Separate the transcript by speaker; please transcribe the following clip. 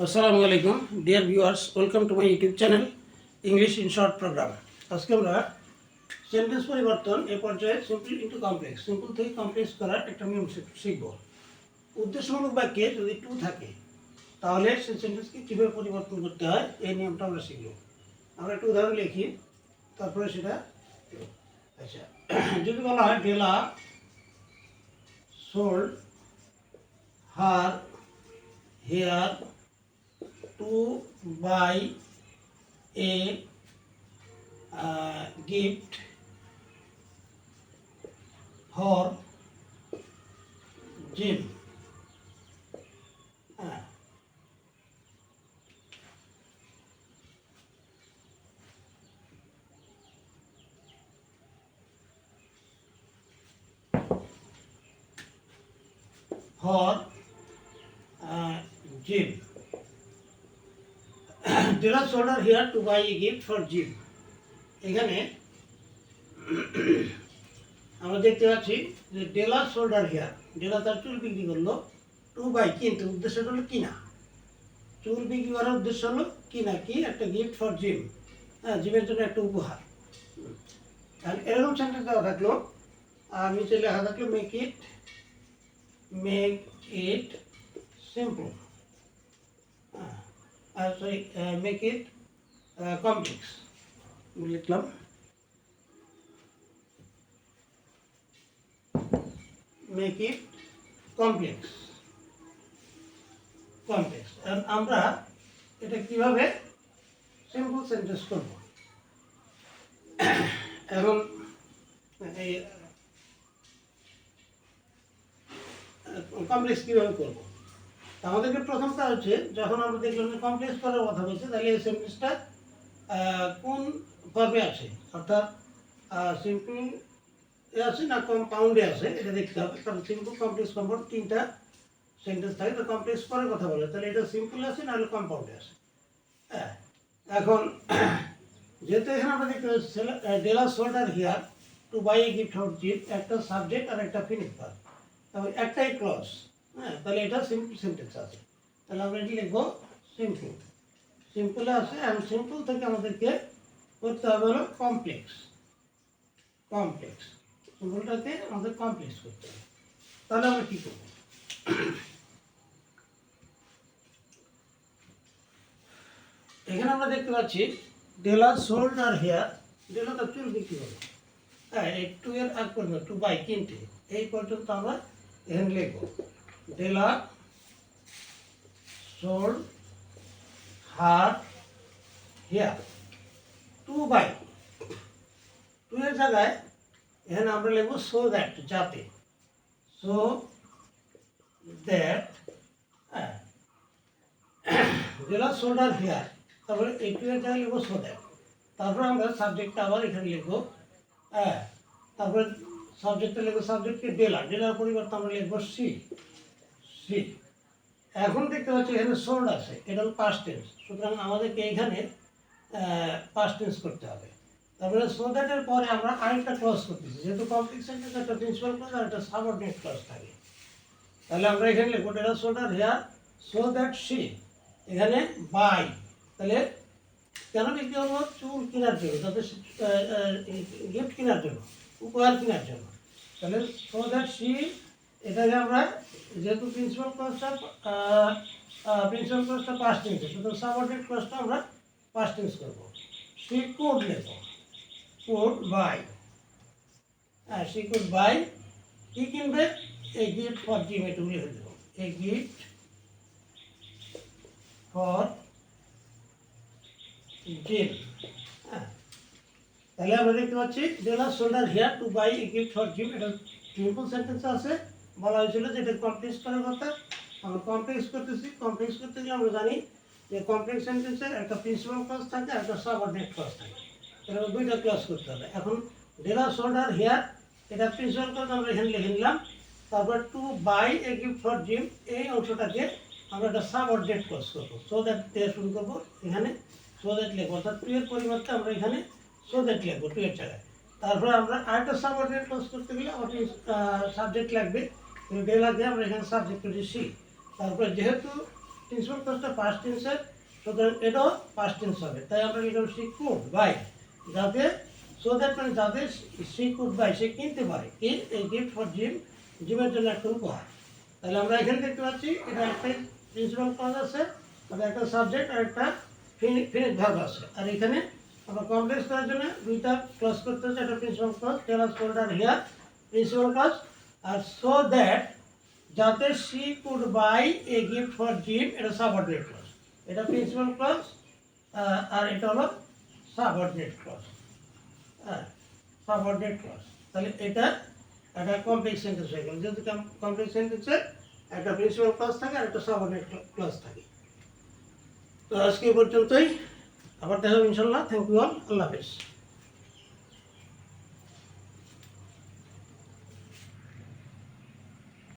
Speaker 1: আসসালামু আলাইকুম dear viewers, welcome to my YouTube channel English in short program. আজকে আমরা সেন্টেন্স পরিবর্তন এ পর্যায়ে সিম্পল ইন্টু কমপ্লেক্স, সিম্পল থেকে কমপ্লেক্স করার একটা নিয়ম শিখব। উদ্দেশ্যমূলক বাক্যে যদি টু থাকে তাহলে সেই সেন্টেন্সকে কীভাবে পরিবর্তন করতে হয় এই নিয়মটা আমরা শিখব। আমরা একটা উদাহরণ লিখি, তারপরে সেটা আচ্ছা যদি বলা হয় Della sold her hair to buy a gift for Jim. For Jim. Della sold her here to buy a gift for Jim. এখানে আমরা দেখতে পাচ্ছি যে ডেলা সোল্ডার হেয়ার, ডেলা তার চুল বিক্রি করলো, টু বাই কিন্তু উদ্দেশ্যটা হলো কিনা, চুল বিক্রি করার উদ্দেশ্য হলো কিনা কি একটা গিফট ফর জিম, হ্যাঁ জিমের জন্য একটা উপহার। তাহলে এরকম সেন্টেন্স দেওয়া থাকলো আর নিচে লেখা থাকলো make it simple, make it complex লিখলাম। মেক ইট কমপ্লেক্স আমরা এটা কিভাবে সিম্পল সেন্টেন্স করব, এখন এই কমপ্লেক্স কীভাবে করবো, আমাদেরকে প্রথম কাজ হচ্ছে যখন আমরা দেখলাম যে কমপ্লেক্স করার কথা বলছে তাহলে এই সেন্টেন্সটা কোন ফর্মে আছে, অর্থাৎ সিম্পল আছে না কম্পাউন্ডে আছে এটা দেখতে হবে। কারণ সিম্পল কমপ্লেক্স কম্পাউন্ড তিনটা সেন্টেন্স থাকে, তো কমপ্লেক্স করার কথা বলে তাহলে এটা সিম্পল আছে নাহলে কম্পাউন্ডে আছে। হ্যাঁ এখন যেহেতু এখানে আমরা দেখতে পাচ্ছি Della sold her hair to buy a gift for Jim, একটা সাবজেক্ট আর একটা ফিনিশ ভার্ব, তারপর একটাই ক্লজ, হ্যাঁ তাহলে এটা সিম্পল সেন্টেন্স আছে। তাহলে আমরা এটি লিখবো সিম্পল, সিম্পলে আছে এবং সিম্পল থেকে আমাদেরকে করতে হবে হলো কমপ্লেক্স, সিম্পলটাকে আমাদের কমপ্লেক্স করতে হবে। তাহলে আমরা কী করবো, এখানে আমরা দেখতে পাচ্ছি ডেলা সোল্ড আর হেয়ার, ডেলা তার চুল বিক্রি করলো, হ্যাঁ এই টু এর আগ পর্যন্ত টু বাই কিনতে এই পর্যন্ত আমরা এখানে লিখবো Della sold her hair to buy, to এর জায়গায় এখানে আমরা লিখবো সো দ্যাট, যাতে, সো দ্যাট, হ্যাঁ ডেলা সোল্ড আর হেয়ার, তারপরে এই টু এর জায়গায় লিখবো সো দ্যাট, তারপরে আমরা সাবজেক্টটা আবার এখানে লিখবো, হ্যাঁ তারপরে সাবজেক্টটা লিখবো সাবজেক্টকে ডেলার পরিবর্তে আমরা লিখবো সি। এখন দেখতে পাচ্ছি এখানে সোল্ড আছে, এটা হলো পাস্ট টেন্স, সুতরাং আমাদেরকে এখানে পাস্ট টেন্স করতে হবে। তারপরে সো দ্যাটের পরে আমরা আরেকটা ক্লজ করতেছি, যেহেতু কমপ্লেক্স সেন্টেন্স একটা প্রিন্সিপাল ক্লজ আর একটা সাবঅর্ডিনেট ক্লজ থাকে, তাহলে আমরা এখানে লিখবো Della sold her hair so that she, এখানে বাই, তাহলে কেন বিক্রি করবো, চুল কেনার জন্য, তাদের গিফট কেনার জন্য, উপহার কেনার জন্য, তাহলে সো দ্যাট সি, এটাকে আমরা যেহেতু প্রিন্সিপাল ক্লজটা পাস্ট টেন্স, সুতরাং সাবঅর্ডিনেট ক্লজটা আমরা পাস্ট টেন্স করবো। সি কুড লিখবো, কুড বাই, হ্যাঁ সি কুড বাই কি কিনবে, এই গিফট ফর জিম, এটুকুলি হয়ে দেবো এই গিফট ফর জিম। হ্যাঁ তাহলে আমরা দেখতে পাচ্ছি Della sold her hair to buy a gift for Jim, এটা সিম্পল সেন্টেন্স আছে, বলা হয়েছিল যে এটা কমপ্লেক্স করার কথা, আমরা কমপ্লেক্স করতেছি। কমপ্লেক্স করতে গেলে আমরা জানি যে কমপ্লেক্স সেন্টেন্সের একটা প্রিন্সিপাল ক্লজ থাকে আর একটা সাবঅর্ডিনেট ক্লজ থাকে, তাহলে দুইটা ক্লজ করতে হবে। এখন ডেলা সোল্ডার হেয়ার এটা প্রিন্সিপাল ক্লজ আমরা এখানে লিখে নিলাম, তারপর to buy a gift for Jim এই অংশটাকে আমরা একটা সাবঅর্ডিনেট ক্লজ করবো, সো দ্যাট দিয়ে শুরু করবো, এখানে সো দ্যাট লিখবো, অর্থাৎ টু এর পরিবর্তে আমরা এখানে সো দ্যাট লিখবো টু এর জায়গায়। তারপরে আমরা আরেকটা সাবঅর্ডিনেট ক্লজ করতে গেলে আমাদের সাবজেক্ট লাগবে, ডেলা দিয়ে আমরা এখানে সাবজেক্ট করেছি সি, তারপরে যেহেতু প্রিন্সিপাল ক্লজটা পাস্ট টেন্সের, সুতরাং এটাও পাস্ট টেন্স হবে। তাই আমরা লিখলাম শি কুড বাই, যাতে সো দ্যাট মানে যাতে শি কুড বাই, সে কিনতে পারে কি এই গিফট ফর জিম, জিমের জন্য একটা উপহার। তাহলে আমরা এখানে দেখতে পাচ্ছি এটা একটা প্রিন্সিপাল ক্লজ আছে, আর একটা সাবজেক্ট আর একটা ফিনিশ ভার্ব আছে। আর এখানে আমরা কমপ্লেক্স করার জন্য দুইটা ক্লজ করতে হচ্ছে, একটা principal clause tell us told her hair principal clause, আর সো দ্যাট যাতে she could buy a gift for Jim, এটা সাবঅর্ডিনেট ক্লজ। এটা প্রিন্সিপাল ক্লজ আর এটা হলো সাবঅর্ডিনেট ক্লজ। হ্যাঁ, সাবঅর্ডিনেট ক্লজ। তাহলে এটা একটা কমপ্লেক্স সেন্টেন্স হয়ে গেল। যেহেতু কমপ্লেক্স সেন্টেন্সে একটা প্রিন্সিপাল ক্লজ থাকে আর একটা সাবঅর্ডিনেট ক্লজ থাকে। তো আজকে এই পর্যন্তই, আবার দেখা হবে ইনশাল্লাহ। থ্যাংক ইউ অল, আল্লাহ হাফেজ।